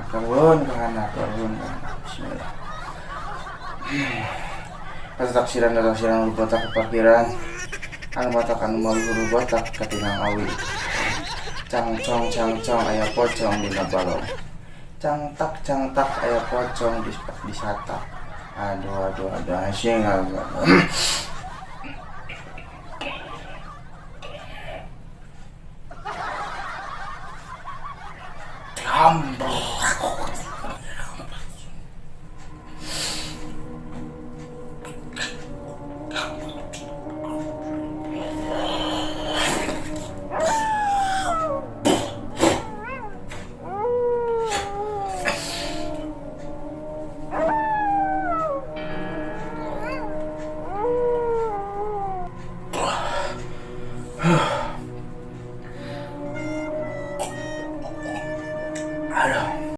turun bismillah. Taksiran lupa tak parkiran anu mata anu mau huru botak katinang awi cangcong aya pocong dina balong cangtak aya pocong di satak. Aduh asyik